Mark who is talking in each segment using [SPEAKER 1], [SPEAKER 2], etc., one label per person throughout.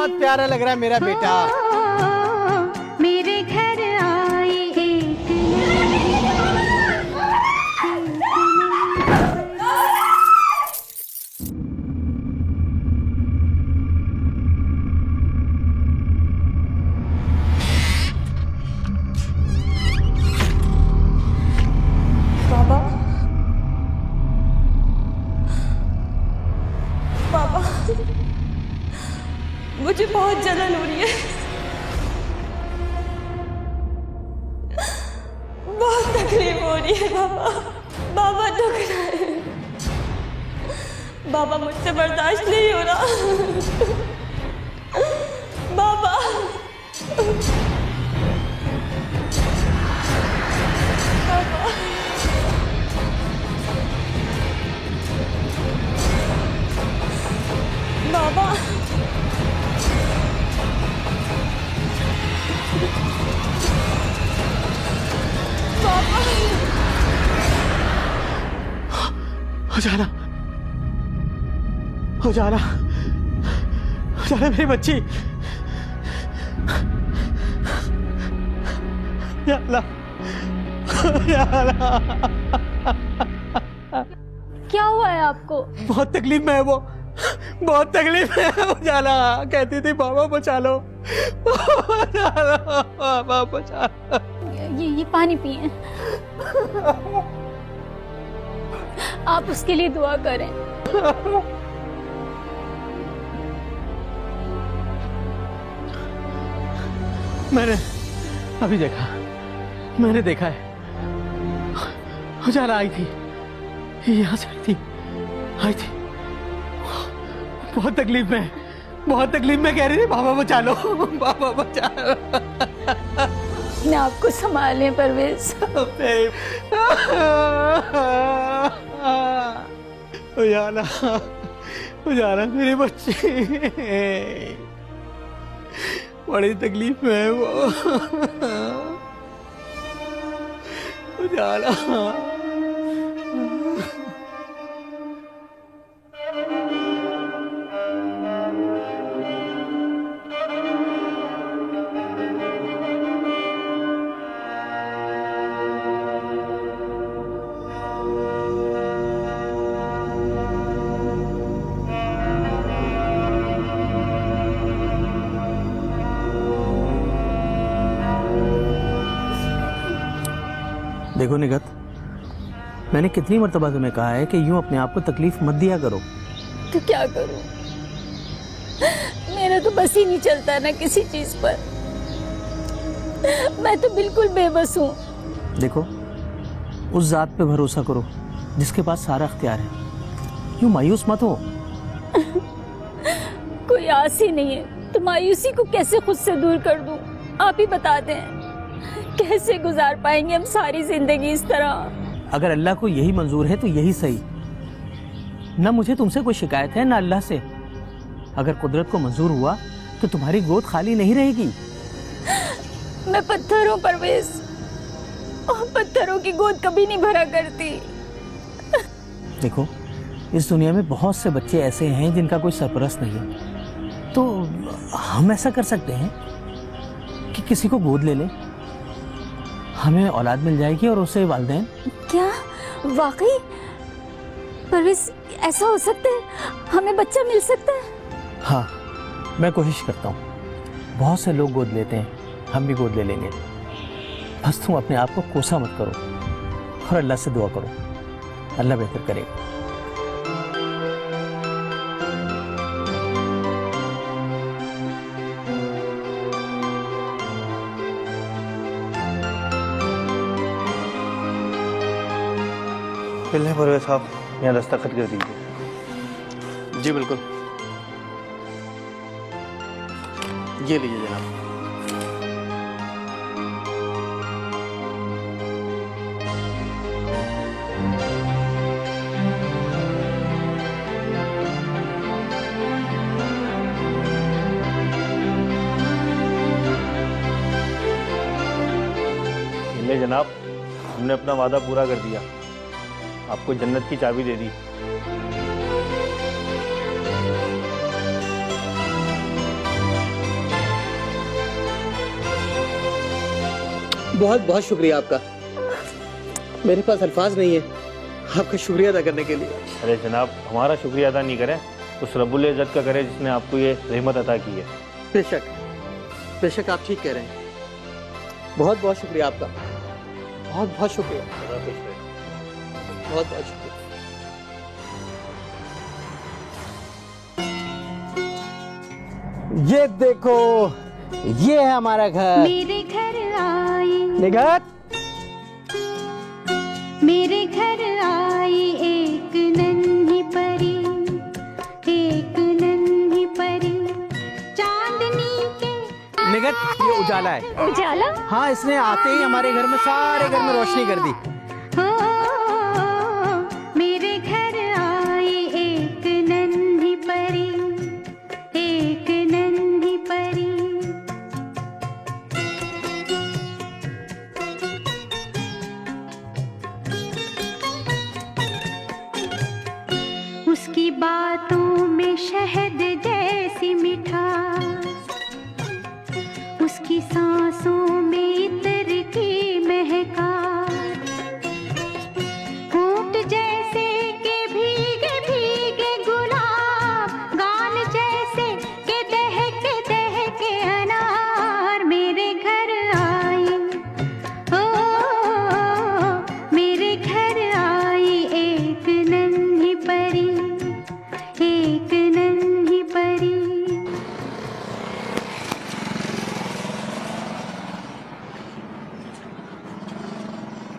[SPEAKER 1] बहुत प्यारा लग रहा है मेरा बेटा।
[SPEAKER 2] मेरे घर आई एक
[SPEAKER 3] बाबा, बाबा, मुझे बहुत जलन हो रही है, बहुत तकलीफ हो रही है बाबा। बाबा दुख रहा है बाबा, मुझसे बर्दाश्त नहीं हो रहा बाबा। बाबा, बाबा,
[SPEAKER 1] उजाला, उजाला, उजाला मेरी बच्ची। या अल्लाह, या अल्लाह।
[SPEAKER 2] क्या हुआ है आपको?
[SPEAKER 1] बहुत तकलीफ में है वो, बहुत तकलीफ में है। उजाला कहती थी बाबा बचा लो, बाबा बचा लो।
[SPEAKER 2] ये पानी पिए, आप उसके लिए दुआ करें।
[SPEAKER 1] मैंने अभी देखा, मैंने देखा है, उजाला आई थी, यहाँ से आई थी, बहुत तकलीफ में, बहुत तकलीफ में कह रही थी बाबा बचा लो, बाबा बचा लो।
[SPEAKER 2] अपने आप को संभालें परवेज।
[SPEAKER 1] उजाला, उजाला मेरी बच्ची, बड़ी तकलीफ में है वो। उजाला, देखो निगत, मैंने कितनी मर्तबा तुम्हें कहा है कि यूं अपने आप को तकलीफ मत दिया करो।
[SPEAKER 2] तो क्या करूं? मेरा तो बस ही नहीं चलता ना किसी चीज पर। मैं तो बिल्कुल बेबस हूँ।
[SPEAKER 1] देखो, उस जात पे भरोसा करो जिसके पास सारा इख्तियार है। यूं मायूस मत हो।
[SPEAKER 2] कोई आस ही नहीं है तो मायूसी को कैसे खुद से दूर कर दूं? आप ही बता दें, कैसे गुजार पाएंगे हम सारी जिंदगी इस तरह?
[SPEAKER 1] अगर अल्लाह को यही मंजूर है तो यही सही। ना मुझे तुमसे कोई शिकायत है ना अल्लाह से। अगर कुदरत को मंजूर हुआ तो तुम्हारी गोद खाली नहीं रहेगी।
[SPEAKER 2] मैं पत्थर हूँ परवेज, और पत्थरों की गोद कभी नहीं भरा करती।
[SPEAKER 1] देखो, इस दुनिया में बहुत से बच्चे ऐसे हैं जिनका कोई सरपरस्त नहीं है, तो हम ऐसा कर सकते हैं कि किसी को गोद ले लें, हमें औलाद मिल जाएगी और उससे वालिदैन।
[SPEAKER 2] क्या वाकई परवेज ऐसा हो सकता है? हमें बच्चा मिल सकता है?
[SPEAKER 1] हाँ, मैं कोशिश करता हूँ। बहुत से लोग गोद लेते हैं, हम भी गोद ले लेंगे। बस तुम अपने आप को कोसा मत करो और अल्लाह से दुआ करो, अल्लाह बेहतर करेगा।
[SPEAKER 4] बिल्कुल परवेज साहब, यहाँ दस्तखत कर दीजिए।
[SPEAKER 1] जी बिल्कुल, ये लीजिए जनाब।
[SPEAKER 4] ले जनाब, हमने अपना वादा पूरा कर दिया, आपको जन्नत की चाबी दे दी।
[SPEAKER 1] बहुत बहुत शुक्रिया आपका। मेरे पास अल्फाज नहीं है आपका शुक्रिया अदा करने के लिए।
[SPEAKER 4] अरे जनाब, हमारा शुक्रिया अदा नहीं करें, उस रब्बुल इज़्ज़त का करें जिसने आपको ये रहमत अता की है।
[SPEAKER 1] बेशक आप ठीक कह रहे हैं। बहुत बहुत शुक्रिया आपका, बहुत बहुत शुक्रिया, बहुत बहुत शुक्रिया। ये देखो, ये है हमारा घर।
[SPEAKER 5] मेरे घर आई,
[SPEAKER 1] निगाह,
[SPEAKER 5] मेरे घर आई एक नन्ही परी, एक नन्ही परी, चांदनी के।
[SPEAKER 1] निगाह, ये उजाला है।
[SPEAKER 2] उजाला?
[SPEAKER 1] हाँ, इसने आते ही हमारे घर में सारे घर में रोशनी कर दी।
[SPEAKER 5] हो, मेरे घर आई एक नन्ही परी, एक नन्ही परी। उसकी बातों में शहद जैसी मिठास, उसकी सांसों में इत्र की महकास, होंठ जैसे के भीगे भीगे गुलाब, गाल जैसे के दहके अनार। मेरे घर आई, ओ मेरे घर आई एक नन्ही परी, एक नन्ही परी।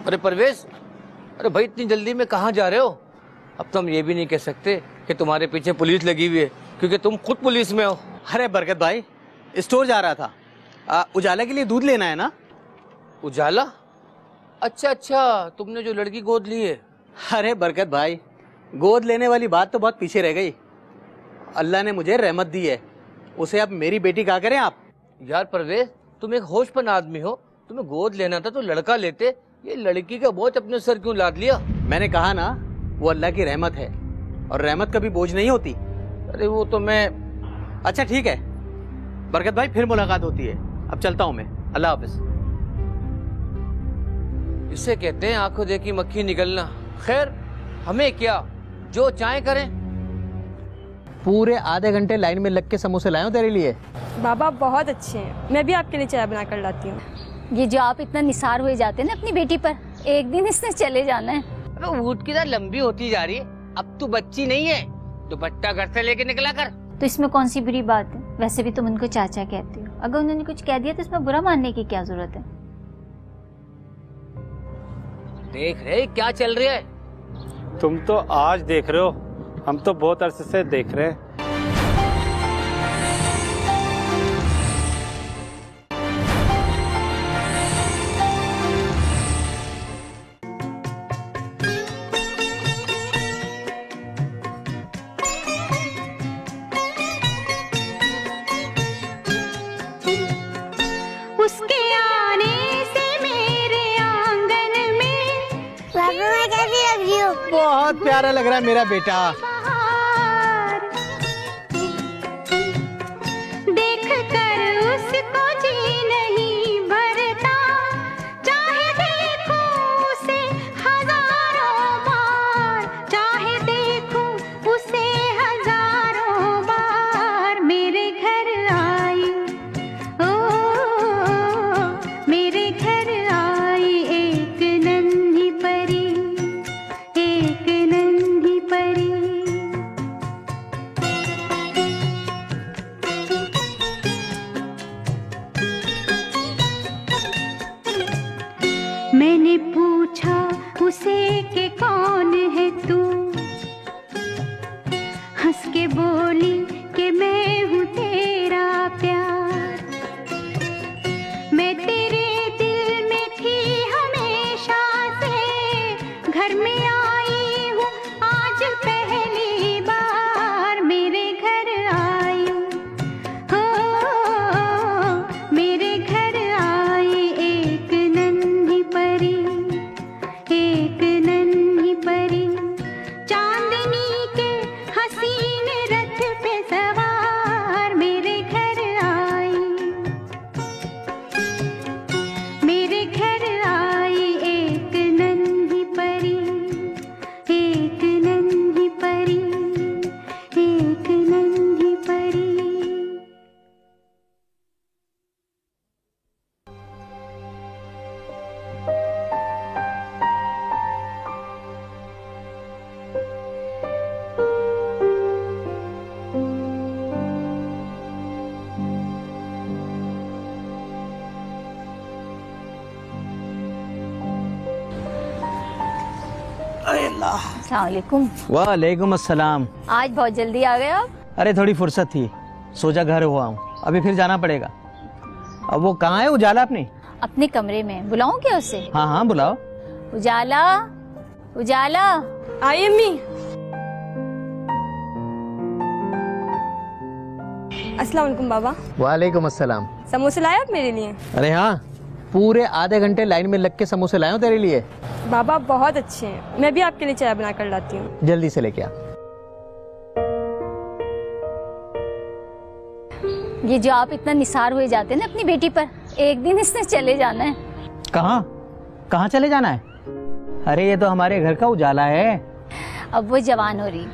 [SPEAKER 6] अरे परवेज, अरे भाई इतनी जल्दी में कहाँ जा रहे हो? अब तो हम ये भी नहीं कह सकते कि तुम्हारे पीछे पुलिस लगी हुई है, क्योंकि तुम खुद पुलिस में हो।
[SPEAKER 1] अरे बरकत भाई, स्टोर जा रहा था। उजाला के लिए दूध लेना है ना।
[SPEAKER 6] उजाला? अच्छा अच्छा, तुमने जो लड़की गोद ली है।
[SPEAKER 1] अरे बरकत भाई, गोद लेने वाली बात तो बहुत पीछे रह गई। अल्लाह ने मुझे रहमत दी है, उसे अब मेरी बेटी कहा करें आप।
[SPEAKER 6] यार परवेज, तुम एक होशपन आदमी हो, तुम्हें गोद लेना था तो लड़का लेते, ये लड़की का बोझ अपने सर क्यों लाद लिया?
[SPEAKER 1] मैंने कहा ना, वो अल्लाह की रहमत है और रहमत कभी बोझ नहीं होती।
[SPEAKER 6] अरे वो तो मैं।
[SPEAKER 1] अच्छा ठीक है बरकत भाई, फिर मुलाकात होती है। अब चलता हूँ मैं, अल्लाह हाफिज।
[SPEAKER 6] इसे कहते हैं आंखों देखी मक्खी निकलना। खैर, हमें क्या, जो चाहे करें।
[SPEAKER 1] पूरे आधे घंटे लाइन में लग के समोसे लाया हूं तेरे लिए।
[SPEAKER 3] बाबा बहुत अच्छे हैं, मैं भी आपके लिए चाय बना कर लाती हूँ।
[SPEAKER 2] ये जो आप इतना निसार हुए जाते हैं ना अपनी बेटी पर, एक दिन इसने चले जाना है।
[SPEAKER 6] अरे ऊँट की तरह लंबी होती जा रही है, अब तू बच्ची नहीं है। दुपट्टा घर से लेके निकला कर।
[SPEAKER 2] तो इसमें कौन सी बुरी बात है? वैसे भी तुम उनको चाचा कहती हो, अगर उन्होंने कुछ कह दिया तो इसमें बुरा मानने की क्या जरूरत है?
[SPEAKER 6] देख रहे क्या चल रहा है?
[SPEAKER 4] तुम तो आज देख रहे हो, हम तो बहुत अरसे से देख रहे हैं।
[SPEAKER 5] उसके आने से मेरे आंगन में
[SPEAKER 7] पापा मैं कैसी लग रही हूँ?
[SPEAKER 1] बहुत प्यारा लग रहा है मेरा बेटा।
[SPEAKER 5] बहार, देख कर उसको जी नहीं भरता, चाहे देखूं उसे हजारों बार, चाहे देखूं उसे हजारों बार। मेरे घर आई, ओ मेरे घर आई एक नन्ही परी, एक नन्ही परी।
[SPEAKER 2] अस्सलाम वालेकुम।
[SPEAKER 1] वालेकुम अस्सलाम।
[SPEAKER 2] आज बहुत जल्दी आ गए आप।
[SPEAKER 1] अरे थोड़ी फुर्सत थी, सोचा घर हुआ हूँ, अभी फिर जाना पड़ेगा। अब वो कहाँ है उजाला अपनी?
[SPEAKER 2] अपने कमरे में। बुलाऊं क्या उसे?
[SPEAKER 1] हाँ हाँ बुलाओ।
[SPEAKER 2] उजाला, उजाला।
[SPEAKER 3] आई अम्मी। अस्सलाम वालेकुम बाबा।
[SPEAKER 1] वालेकुम अस्सलाम।
[SPEAKER 3] समोसे लाए आप मेरे लिए?
[SPEAKER 1] अरे हाँ, पूरे आधे घंटे लाइन में लग के समोसे लाए हूँ तेरे लिए।
[SPEAKER 3] बाबा बहुत अच्छे हैं, मैं भी आपके लिए चाय बना कर लाती हूँ।
[SPEAKER 1] जल्दी से लेके आ।
[SPEAKER 2] ये जो आप इतना निसार हुए जाते हैं ना अपनी बेटी पर, एक दिन इसने चले जाना है।
[SPEAKER 1] कहाँ कहाँ चले जाना है? अरे ये तो हमारे घर का उजाला है।
[SPEAKER 2] अब वो जवान हो रही,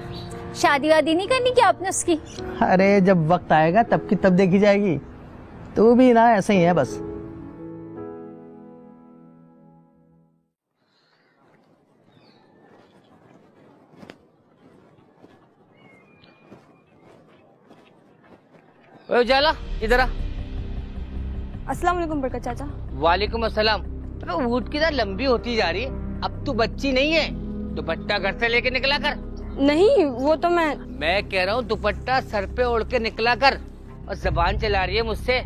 [SPEAKER 2] शादी वादी नहीं करनी क्या आपने उसकी?
[SPEAKER 1] अरे जब वक्त आएगा तब की तब देखी जाएगी। तू भी ना ऐसे ही है बस।
[SPEAKER 6] ओए उजाला, इधर आ।
[SPEAKER 3] अस्सलाम वालेकुम बरकत चाचा।
[SPEAKER 6] वालेकुम अस्सलाम। अबे ऊँट की तरह लंबी होती जा रही है, अब तू बच्ची नहीं है। दुपट्टा घर से लेके निकला कर।
[SPEAKER 3] नहीं वो तो
[SPEAKER 6] मैं कह रहा हूँ दुपट्टा सर पे ओढ़ के निकला कर। और जबान चला रही है मुझसे।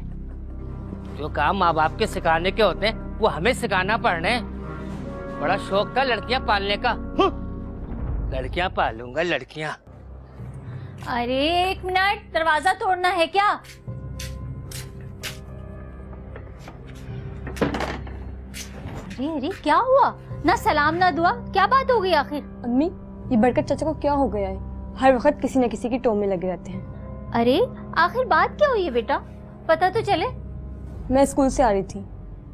[SPEAKER 6] जो काम माँ बाप के सिखाने के होते हैं वो हमें सिखाना पड़ रहे हैं। बड़ा शौक था लड़कियां पालने का। लड़कियां पालूंगा लड़कियां।
[SPEAKER 2] अरे एक मिनट, दरवाजा तोड़ना है क्या? अरे अरे क्या हुआ? ना सलाम ना दुआ, क्या बात हो गई आखिर?
[SPEAKER 3] अम्मी, ये बरकत चाचा को क्या हो गया है? हर वक्त किसी न किसी की टोम में लगे रहते हैं।
[SPEAKER 2] अरे आखिर बात क्या हुई है बेटा, पता तो चले।
[SPEAKER 3] मैं स्कूल से आ रही थी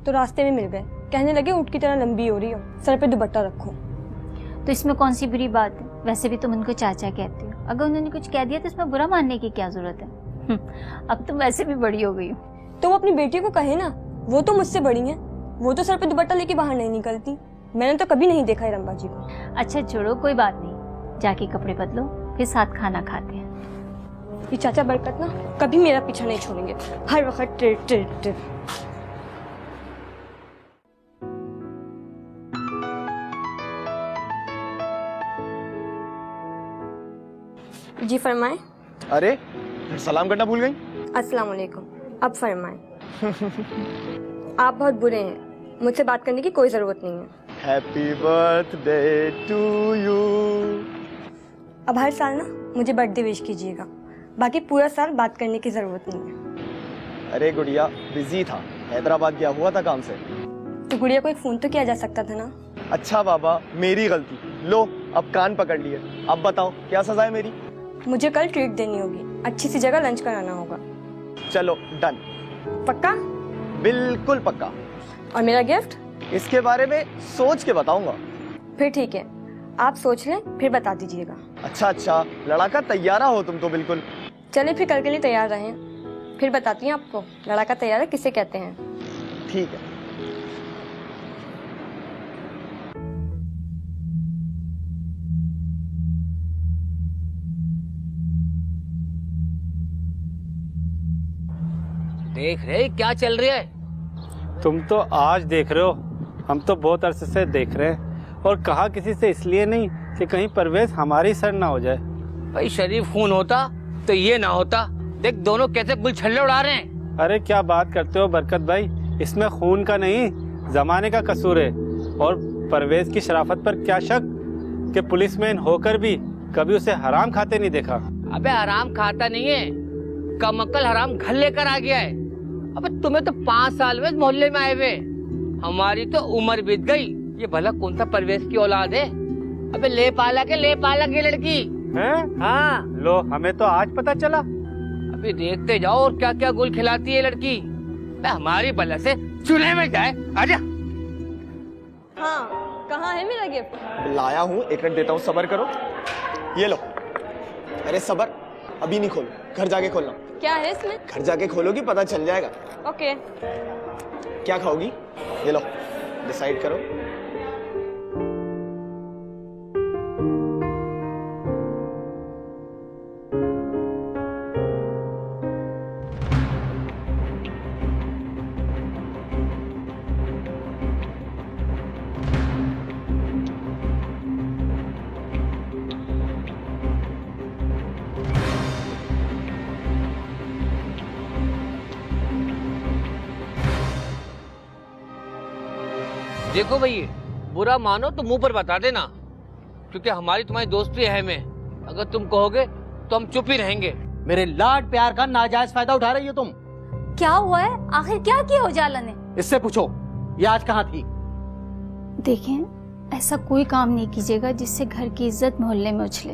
[SPEAKER 3] तो रास्ते में मिल गए, कहने लगे ऊँट की तरह लंबी हो रही हो, सर पे दुपट्टा रखो।
[SPEAKER 2] तो इसमें कौन सी बुरी बात है? वैसे भी तुम उनको चाचा कहते हो, अगर उन्होंने कुछ कह दिया तो इसमें बुरा मानने की क्या जरूरत है? अब तुम वैसे भी बड़ी हो गई हो।
[SPEAKER 3] तो वो अपनी बेटी को कहे ना, वो तो मुझसे बड़ी है, वो तो सर पे दुपट्टा लेके बाहर नहीं निकलती। मैंने तो कभी नहीं देखा है रंबा जी को।
[SPEAKER 2] अच्छा छोड़ो, कोई बात नहीं, जाके कपड़े बदलो फिर साथ खाना खाते हैं।
[SPEAKER 3] ये चाचा बरकत ना कभी मेरा पीछा नहीं छोड़ेंगे, हर वक्त टिर टिर टिर। जी फरमाएं।
[SPEAKER 8] अरे सलाम करना भूल गई।
[SPEAKER 3] अस्सलाम वालेकुम। अब फरमाएं। आप बहुत बुरे हैं, मुझसे बात करने की कोई जरूरत नहीं है।
[SPEAKER 8] Happy birthday to you.
[SPEAKER 3] अब हर साल ना मुझे बर्थडे विश कीजिएगा, बाकी पूरा साल बात करने की जरूरत नहीं है।
[SPEAKER 8] अरे गुड़िया बिजी था, हैदराबाद गया हुआ था काम से।
[SPEAKER 3] तो गुड़िया को एक फोन तो किया जा सकता था ना।
[SPEAKER 8] अच्छा बाबा, मेरी गलती। लो अब कान पकड़ लिए। अब बताओ क्या सजा है मेरी?
[SPEAKER 3] मुझे कल ट्रीट देनी होगी, अच्छी सी जगह लंच कराना होगा।
[SPEAKER 8] चलो डन।
[SPEAKER 3] पक्का?
[SPEAKER 8] बिल्कुल पक्का।
[SPEAKER 3] और मेरा गिफ्ट?
[SPEAKER 8] इसके बारे में सोच के बताऊंगा।
[SPEAKER 3] फिर ठीक है, आप सोच लें फिर बता दीजिएगा।
[SPEAKER 8] अच्छा, लड़ाका तैयारा हो तुम तो बिल्कुल।
[SPEAKER 3] चलिए फिर कल के लिए तैयार रहें, फिर बताती हूँ आपको लड़ाका तैयार है किसे कहते हैं।
[SPEAKER 8] ठीक है।
[SPEAKER 6] देख रहे क्या चल रहा है?
[SPEAKER 4] तुम तो आज देख रहे हो, हम तो बहुत अरसे से देख रहे हैं। और कहा किसी से इसलिए नहीं कि कहीं परवेज हमारी सर ना हो जाए।
[SPEAKER 6] भाई शरीफ खून होता तो ये ना होता। देख दोनों कैसे गुलछल्ले उड़ा रहे हैं।
[SPEAKER 4] अरे क्या बात करते हो बरकत भाई, इसमें खून का नहीं जमाने का कसूर है। और परवेज की शराफत पर क्या शक कि पुलिसमैन होकर भी कभी उसे हराम खाते नहीं देखा।
[SPEAKER 6] अबे हराम खाता नहीं है, कमअक्ल हराम घर लेकर आ गया है। अबे तुम्हें तो 5 साल में मोहल्ले में आए हुए, हमारी तो उम्र बीत गई। ये भला कौन सा परवेज की औलाद है? अबे ले पाला के लड़की
[SPEAKER 4] है?
[SPEAKER 6] हाँ
[SPEAKER 4] लो हमें तो आज पता चला।
[SPEAKER 6] अभी देखते जाओ और क्या क्या गुल खिलाती है लड़की। हमारी बला से चूल्हे में जाए। आजा।
[SPEAKER 3] हाँ कहाँ है मेरा गिफ्ट?
[SPEAKER 8] लाया हूँ, एक मिनट देता हूँ, सबर करो। ये लो। अरे सबर, अभी नहीं खोलो, घर जाके खोलना।
[SPEAKER 3] क्या है इसमें?
[SPEAKER 8] घर जाके खोलोगी पता चल जाएगा।
[SPEAKER 3] ओके।
[SPEAKER 8] क्या खाओगी? ये लो, डिसाइड करो।
[SPEAKER 6] देखो भैया, बुरा मानो तो मुंह पर बता देना, क्योंकि हमारी तुम्हारी दोस्ती अहम है। अगर तुम कहोगे तो हम चुप ही रहेंगे।
[SPEAKER 1] मेरे लाड प्यार का नाजायज फायदा उठा रही हो तुम।
[SPEAKER 2] क्या हुआ है? आखिर क्या किया उजाला ने?
[SPEAKER 1] इससे पूछो ये आज कहाँ थी।
[SPEAKER 2] देखें, ऐसा कोई काम नहीं कीजिएगा जिससे घर की इज्जत मोहल्ले में उछले।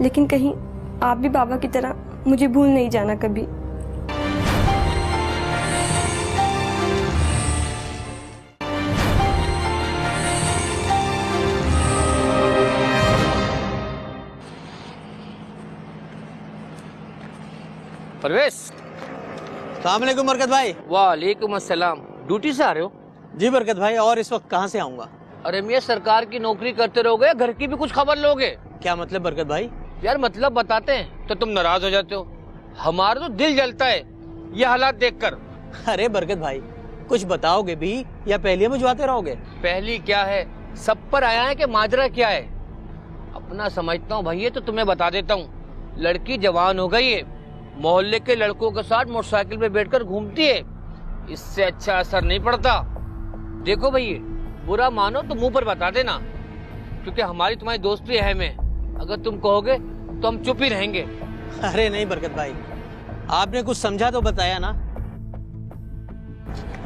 [SPEAKER 3] लेकिन कहीं आप भी बाबा की तरह मुझे भूल नहीं जाना कभी।
[SPEAKER 6] परवेश।
[SPEAKER 8] सलाम अलैकुम बरकत भाई।
[SPEAKER 6] वालेकुम अस्सलाम। ड्यूटी से आ रहे हो?
[SPEAKER 8] जी बरकत भाई, और इस वक्त कहाँ से आऊँगा?
[SPEAKER 6] अरे मियां, सरकार की नौकरी करते रहोगे, घर की भी कुछ खबर लोगे?
[SPEAKER 8] क्या मतलब बरकत भाई?
[SPEAKER 6] यार मतलब बताते हैं तो तुम नाराज हो जाते हो। हमारा तो दिल जलता है ये हालात देखकर।
[SPEAKER 8] अरे बरकत भाई, कुछ बताओगे भी या पहले मुझवाते रहोगे?
[SPEAKER 6] पहली क्या है, सब पर आया है कि माजरा क्या है। अपना समझता हूँ भैया, तो तुम्हें बता देता हूँ। लड़की जवान हो गई है, मोहल्ले के लड़कों के साथ मोटरसाइकिल पे बैठकर घूमती है। इससे अच्छा असर नहीं पड़ता। देखो भैया, बुरा मानो तो मुंह पर बता देना, क्योंकि हमारी तुम्हारी दोस्ती अहम है। अगर तुम कहोगे तो हम चुप ही रहेंगे।
[SPEAKER 8] अरे नहीं बरकत भाई, आपने कुछ समझा तो बताया ना।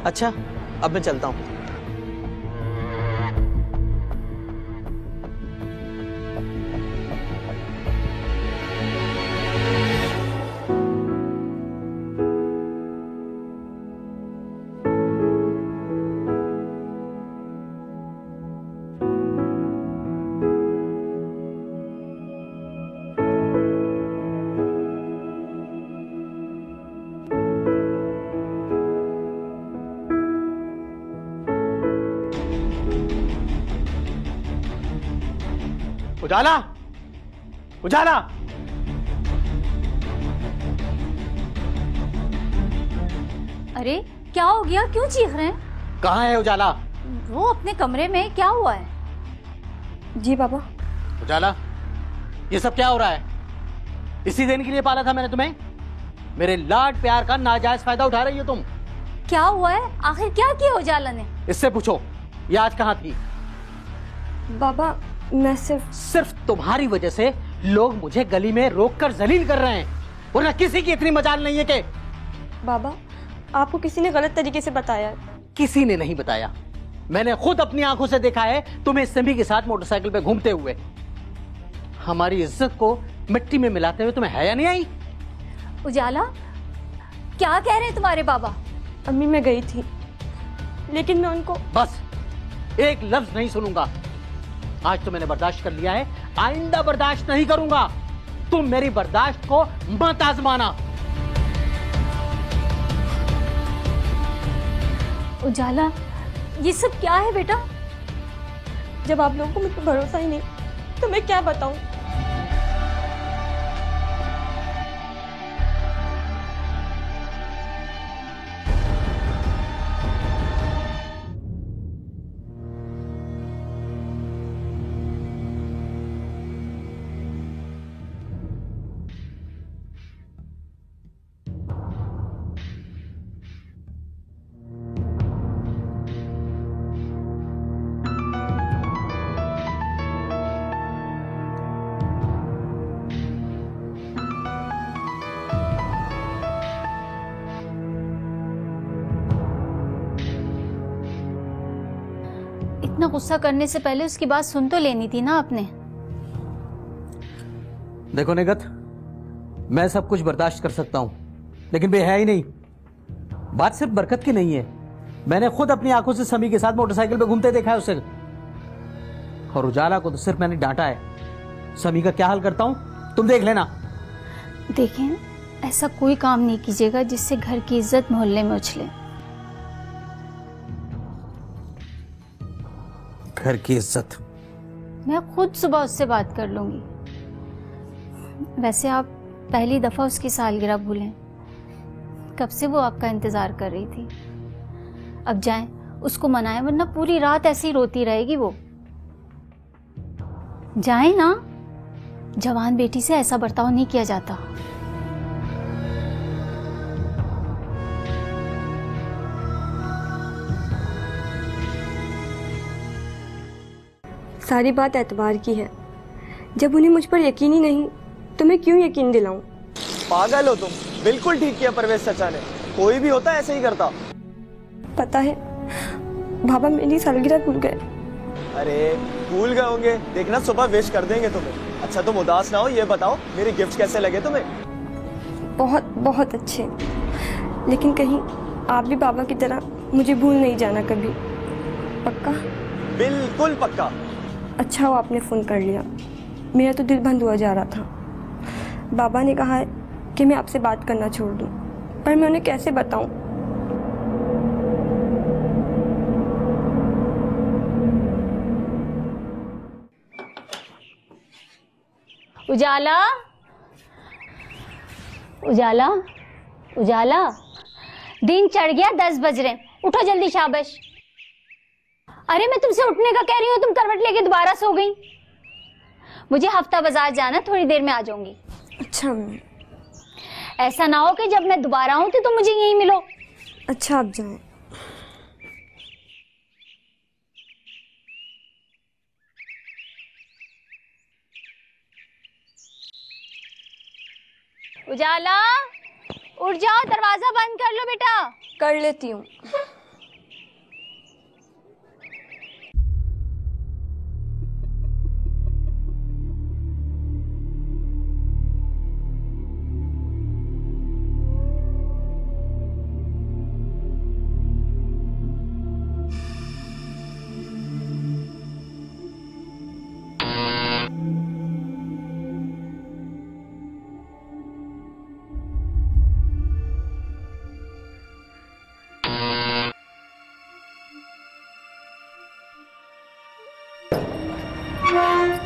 [SPEAKER 8] अच्छा, अब मैं चलता हूँ।
[SPEAKER 1] उजाला, उजाला।
[SPEAKER 2] अरे क्या हो गया? क्यों चीख रहे हैं?
[SPEAKER 1] कहाँ है उजाला?
[SPEAKER 2] वो अपने कमरे में। क्या हुआ है?
[SPEAKER 3] जी बाबा।
[SPEAKER 1] उजाला, ये सब क्या हो रहा है? इसी दिन के लिए पाला था मैंने तुम्हें। मेरे लाड प्यार का नाजायज फायदा उठा रही हो तुम।
[SPEAKER 2] क्या हुआ है? आखिर क्या किया उजाला ने?
[SPEAKER 1] इससे पूछो ये आज कहाँ थी।
[SPEAKER 3] बाबा मैं सिर्फ
[SPEAKER 1] तुम्हारी वजह से लोग मुझे गली में रोककर जलील कर रहे हैं, वरना किसी की इतनी मजाल नहीं है कि।
[SPEAKER 3] बाबा आपको किसी ने गलत तरीके से बताया।
[SPEAKER 1] किसी ने नहीं बताया, मैंने खुद अपनी आंखों से देखा है तुम्हें सभी के साथ मोटरसाइकिल पे घूमते हुए। हमारी इज्जत को मिट्टी में मिलाते हुए तुम्हें हया नहीं आई?
[SPEAKER 2] उजाला, क्या कह रहे हैं तुम्हारे बाबा?
[SPEAKER 3] अम्मी मैं गई थी, लेकिन मैं उनको।
[SPEAKER 1] बस एक लफ्ज नहीं सुनूंगा। आज तो मैंने बर्दाश्त कर लिया है, आइंदा बर्दाश्त नहीं करूंगा। तुम मेरी बर्दाश्त को मत आजमाना।
[SPEAKER 2] उजाला, ये सब क्या है बेटा?
[SPEAKER 3] जब आप लोगों को मुझ पर भरोसा ही नहीं तो मैं क्या बताऊं?
[SPEAKER 2] इतना गुस्सा करने से पहले उसकी बात सुन तो लेनी थी ना आपने।
[SPEAKER 1] देखो निगत, मैं सब कुछ बर्दाश्त कर सकता हूं, लेकिन वे है ही नहीं। बात सिर्फ बरकत की नहीं है, मैंने खुद अपनी आंखों से समी के साथ मोटरसाइकिल पे घूमते देखा है उसे। और उजाला को तो सिर्फ मैंने डांटा है। समी का क्या हाल करता हूं तुम देख लेना।
[SPEAKER 2] देखें, ऐसा कोई काम नहीं कीजिएगा जिससे घर की इज्जत मोहल्ले में उछले।
[SPEAKER 1] घर की इज्जत
[SPEAKER 2] मैं खुद सुबह उससे बात कर लूंगी। वैसे आप पहली दफा उसकी सालगिरह भूलें। कब से वो आपका इंतजार कर रही थी। अब जाएं, उसको मनाएं, वरना पूरी रात ऐसे ही रोती रहेगी वो। जाएं ना, जवान बेटी से ऐसा बर्ताव नहीं किया जाता।
[SPEAKER 3] सारी बात एतबार की है। जब उन्हें मुझ पर यकीन ही नहीं तो मैं क्यों यकीन दिलाऊं?
[SPEAKER 8] पागल हो तुम। बिल्कुल ठीक किया परवेज चाचा ने। कोई भी होता ऐसे ही करता।
[SPEAKER 3] पता है बाबा मेरी सालगिरह भूल गए।
[SPEAKER 8] अरे भूल गए होंगे, देखना सुबह विश कर देंगे तुम्हें। अच्छा तुम उदास ना हो, ये बताओ मेरे गिफ्ट कैसे लगे तुम्हें?
[SPEAKER 3] बहुत बहुत अच्छे, लेकिन कहीं आप भी बाबा की तरह मुझे भूल नहीं जाना कभी। पक्का?
[SPEAKER 8] बिल्कुल पक्का।
[SPEAKER 3] अच्छा हो आपने फ़ोन कर लिया, मेरा तो दिल बंद हुआ जा रहा था। बाबा ने कहा है कि मैं आपसे बात करना छोड़ दूं, पर मैं उन्हें कैसे बताऊं?
[SPEAKER 2] उजाला, उजाला, उजाला, दिन चढ़ गया, 10 बज रहे, उठो जल्दी, शाबाश। अरे मैं तुमसे उठने का कह रही हूँ, तुम करवट लेके दोबारा सो गई। मुझे हफ्ता बाजार जाना, थोड़ी देर में आ जाऊंगी।
[SPEAKER 3] अच्छा।
[SPEAKER 2] ऐसा ना हो कि जब मैं दोबारा आऊँ तो तुम मुझे यहीं मिलो।
[SPEAKER 3] अच्छा आप जाएं।
[SPEAKER 2] उजाला, उठ जाओ, दरवाजा बंद कर लो बेटा।
[SPEAKER 3] कर लेती हूँ।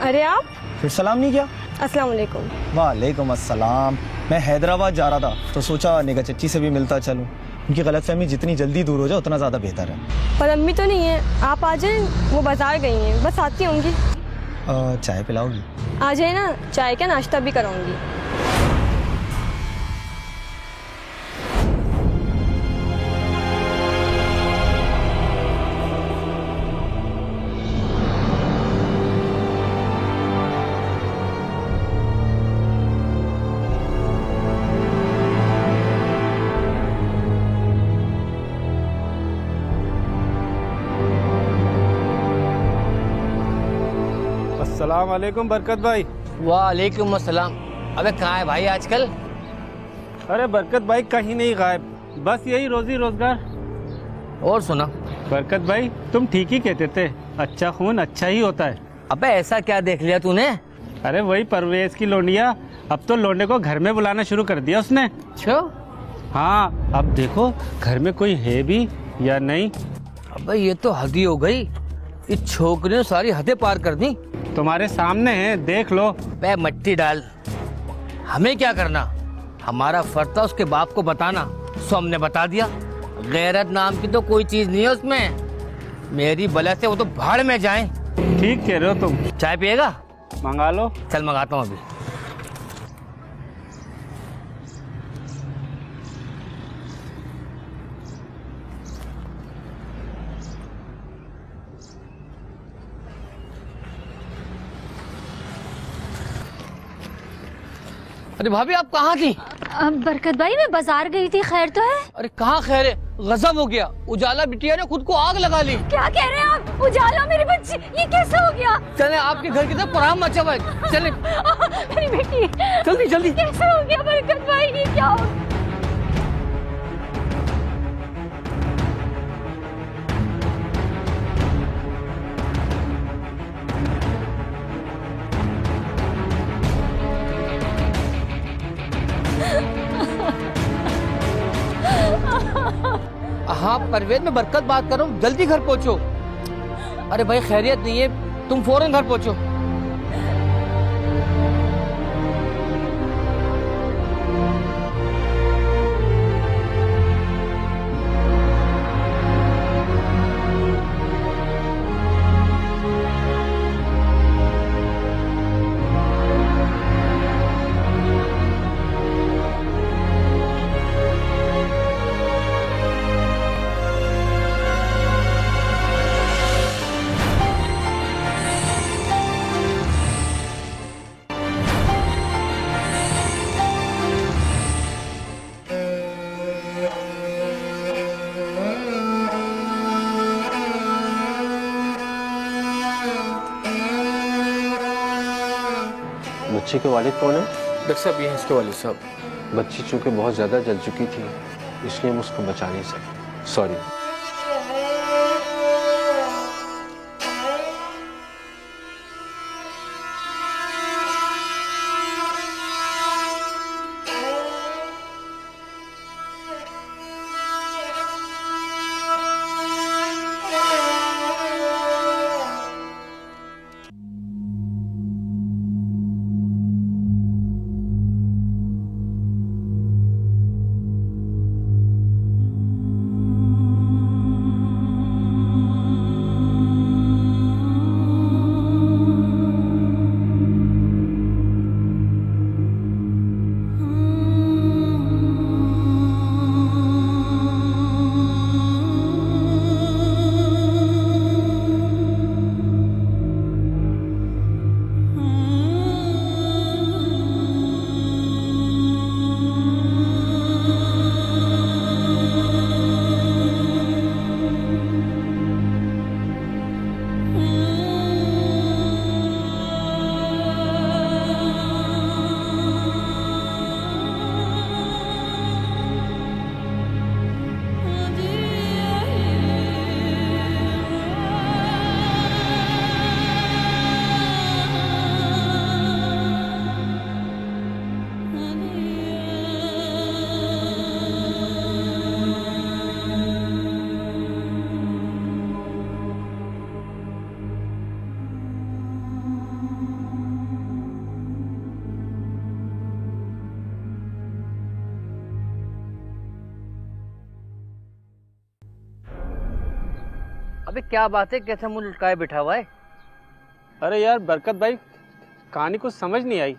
[SPEAKER 3] अरे आप
[SPEAKER 8] फिर सलाम नहीं किया?
[SPEAKER 3] अस्सलाम वालेकुम।
[SPEAKER 8] वालेकुम अस्सलाम। मैं हैदराबाद जा रहा था तो सोचा निगाह चच्ची से भी मिलता चलूं। उनकी गलतफहमी जितनी जल्दी दूर हो जाए उतना ज़्यादा बेहतर है।
[SPEAKER 3] पर अम्मी तो नहीं है, आप आ जाएं, वो बाजार गई हैं, बस आती होंगी।
[SPEAKER 8] चाय पिलाओगी?
[SPEAKER 3] आ जाए ना, चाय का नाश्ता भी कराऊंगी।
[SPEAKER 4] अस्सलाम वालेकुम बरकत भाई।
[SPEAKER 6] वालेकुम अस्सलाम। अबे कहाँ है भाई आजकल?
[SPEAKER 4] अरे बरकत भाई कहीं नहीं गायब, बस यही रोजी रोजगार।
[SPEAKER 6] और सुना
[SPEAKER 4] बरकत भाई, तुम ठीक ही कहते थे, अच्छा खून अच्छा ही होता है।
[SPEAKER 6] अबे ऐसा क्या देख लिया तूने?
[SPEAKER 4] अरे वही परवेज की लोंडिया, अब तो लोंडे को घर में बुलाना शुरू कर दिया उसने।
[SPEAKER 6] छो?
[SPEAKER 4] हाँ, अब देखो घर में कोई है भी या नहीं।
[SPEAKER 6] अबे ये तो हद ही हो गई, इस छोकरी ने सारी हदें पार कर दी।
[SPEAKER 4] तुम्हारे सामने है, देख लो।
[SPEAKER 6] बे मट्टी डाल, हमें क्या करना? हमारा फर्ज था उसके बाप को बताना, सो हमने बता दिया। गैरत नाम की तो कोई चीज नहीं है उसमें। मेरी बला से वो तो भाड़ में जाए।
[SPEAKER 4] ठीक कह रहे हो तुम।
[SPEAKER 6] चाय पिएगा?
[SPEAKER 4] मंगा लो।
[SPEAKER 6] चल मंगाता हूँ अभी। अरे भाभी आप कहाँ थी?
[SPEAKER 2] बरकत भाई मैं बाजार गई थी, खैर तो है?
[SPEAKER 6] अरे कहाँ खैर है, गजब हो गया। उजाला बिटिया ने खुद को आग लगा ली।
[SPEAKER 2] क्या कह रहे हैं आप? उजाला मेरी बच्ची, ये कैसे हो गया?
[SPEAKER 6] चले आपके घर की तरफ पराम मचा हुआ है, चले।
[SPEAKER 2] मेरी बेटी,
[SPEAKER 6] जल्दी जल्दी।
[SPEAKER 2] कैसे हो गया बरकत भाई, ये क्या हो?
[SPEAKER 6] हाँ परवेज, मैं बरकत बात कर रहा हूँ, जल्दी घर पहुँचो। अरे भाई खैरियत नहीं है, तुम फौरन घर पहुँचो।
[SPEAKER 9] बच्चे के वालिद कौन है?
[SPEAKER 10] डॉक्टर साहब ये हैं इसके वालिद साहब।
[SPEAKER 9] बच्ची चूंकि बहुत ज़्यादा जल चुकी थी इसलिए हम उसको बचा नहीं सके, सॉरी।
[SPEAKER 6] अबे क्या बात है, कैसे मुंह लटकाए बैठा हुआ है?
[SPEAKER 4] अरे यार बरकत भाई, कहानी कुछ समझ नहीं आई।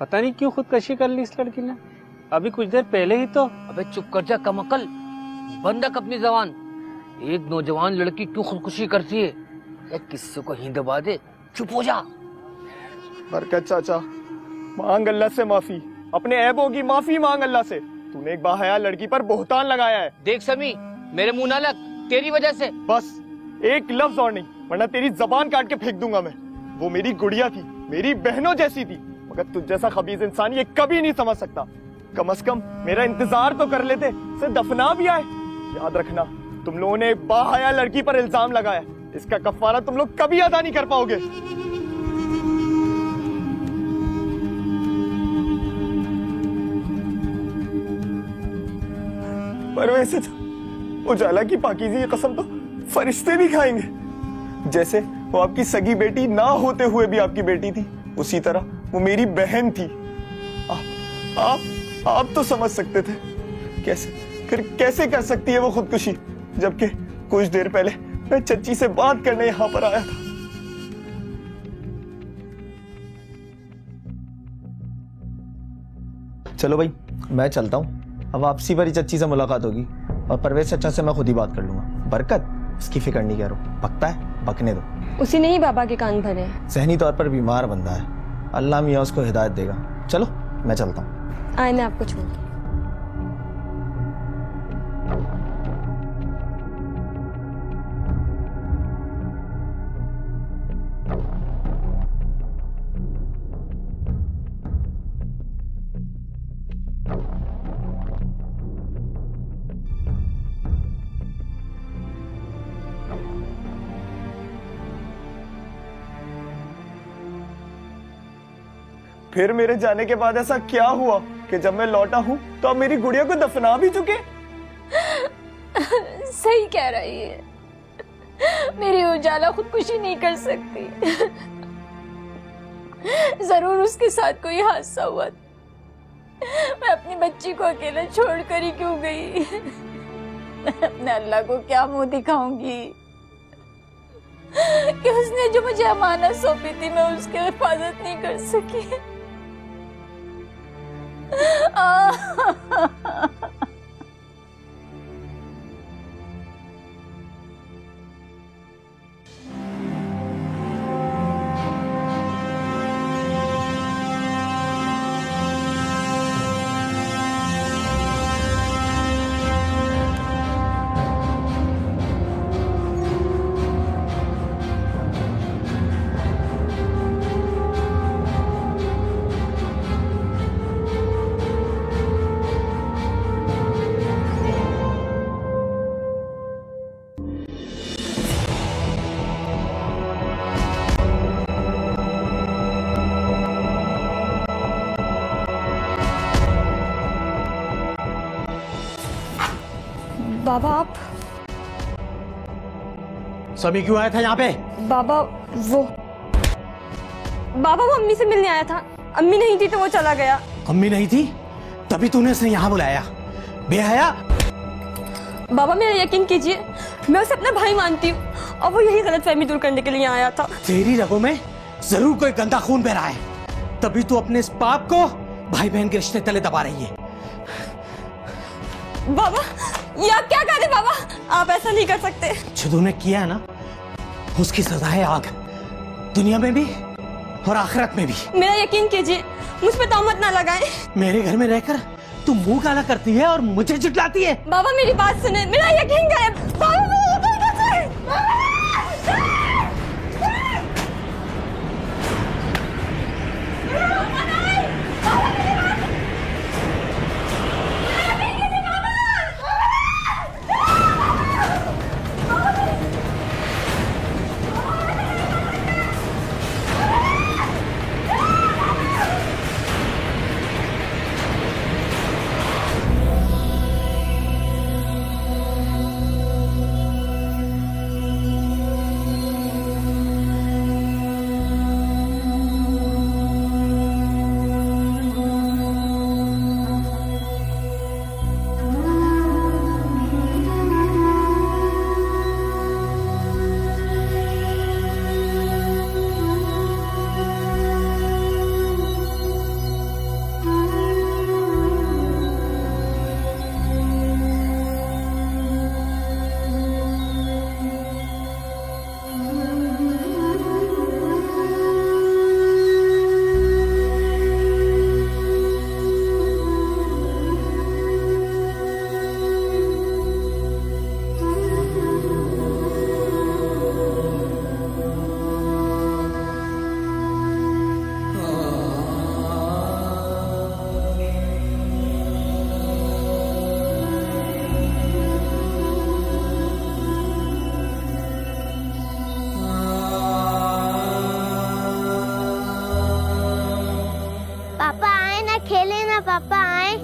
[SPEAKER 4] पता नहीं क्यों खुदकशी कर ली इस लड़की ने। अभी कुछ देर पहले ही तो।
[SPEAKER 6] अबे चुप कर जा कमअकल, बंद रख अपनी जबान। एक नौजवान लड़की क्यों खुदकुशी करती है? या किस्से को ही दबा दे, चुप हो जा।
[SPEAKER 8] बरकत चाचा, मांग अल्लाह से माफी, अपने ऐबों की माफी मांग अल्लाह से। तूने एक बाहया लड़की पर बोहतान लगाया है।
[SPEAKER 6] देख समी, मेरे मुंह ना लग, तेरी वजह से।
[SPEAKER 8] बस एक लफ्ज और नहीं, वरना तेरी जबान काट के फेंक दूंगा मैं। वो मेरी गुड़िया थी, मेरी बहनों जैसी थी, मगर तुझ जैसा खबीज इंसान ये कभी नहीं समझ सकता। कम से कम मेरा इंतजार तो कर लेते, से दफना भी आए। याद रखना, तुम लोगों ने एक बाहया लड़की पर इल्जाम लगाया, इसका कफारा तुम लोग कभी अदा नहीं कर पाओगे। पर वैसे उजाला की पाकीज़ी की कसम तो फरिश्ते भी खाएंगे। जैसे वो आपकी सगी बेटी ना होते हुए भी आपकी बेटी थी, उसी तरह वो मेरी बहन थी। आप तो समझ सकते थे। कैसे कर सकती है वो खुदकुशी, जबकि कुछ देर पहले मैं चच्ची से बात करने यहाँ पर आया था। चलो भाई, मैं चलता हूँ। अब वापसी पर ही चच्ची से मुलाकात होगी और परवेज चचा से मैं खुद ही बात कर लूंगा। बरकत, उसकी फिक्र नहीं करो, पकता है, बकने दो।
[SPEAKER 3] उसी ने ही बाबा के कान भरे हैं।
[SPEAKER 8] ज़हनी तौर पर बीमार बंदा है, अल्लाह मियाँ उसको हिदायत देगा। चलो मैं चलता हूँ।
[SPEAKER 3] आए, मैं आपको छोड़ दूँ।
[SPEAKER 8] फिर मेरे जाने के बाद ऐसा क्या हुआ कि जब मैं लौटा हूँ तो आप मेरी गुड़िया को दफना भी चुके?
[SPEAKER 2] सही कह रही है, मेरी उजाला खुदकुशी नहीं कर सकती। जरूर उसके साथ कोई हादसा हुआ। मैं अपनी बच्ची को अकेला छोड़कर ही क्यों गई? मैं अपने अल्लाह को क्या मुंह दिखाऊंगी कि उसने जो मुझे अमानत सौंपी थी मैं उसकी हिफाजत नहीं कर सकी।
[SPEAKER 3] बाबा आप?
[SPEAKER 1] समी क्यों आया था यहाँ पे?
[SPEAKER 3] बाबा वो अम्मी से मिलने आया था। अम्मी नहीं थी तो वो चला गया।
[SPEAKER 1] अम्मी नहीं थी तभी तूने उसे यहाँ बुलाया? बेहया!
[SPEAKER 3] बाबा मेरा यकीन कीजिए, मैं उसे अपना भाई मानती हूँ और वो यही गलतफहमी दूर करने के लिए आया था।
[SPEAKER 1] तेरी रगों में जरूर कोई गंदा खून बह रहा है, तभी तू अपने इस पाप को भाई बहन के रिश्ते तले दबा रही है।
[SPEAKER 3] बाबा ये आप क्या कर रहे बाबा? आप ऐसा नहीं कर सकते।
[SPEAKER 1] जो तूने किया है ना उसकी सजा है आग, दुनिया में भी और आखिरत में भी।
[SPEAKER 3] मेरा यकीन कीजिए, मुझ पे तहमत ना लगाएं।
[SPEAKER 1] मेरे घर में रहकर तू मुंह काला करती है और मुझे झुठलाती है।
[SPEAKER 3] बाबा मेरी बात सुने, मेरा यकीन करें। बाबा मेरा यकीन करें।
[SPEAKER 7] पापा आए ना, खेले ना, पापा आए।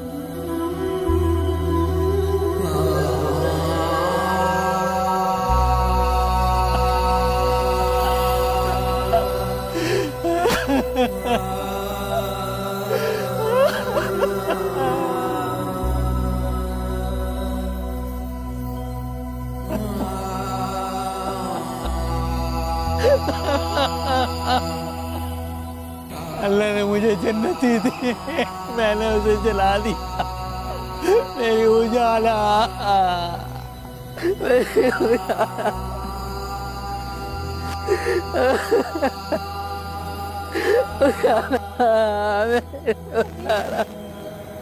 [SPEAKER 1] अल्लाह ने मुझे जन्नत दी थी, मैंने उसे जला दिया। मेरी उजाला, मेरी उजाला।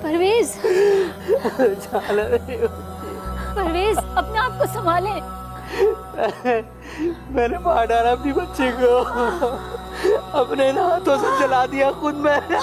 [SPEAKER 2] परवेज, परवेज अपने आप को संभाले।
[SPEAKER 1] मैंने मार डाला अपनी बच्ची को, अपने हाथों से जला दिया खुद मैंने।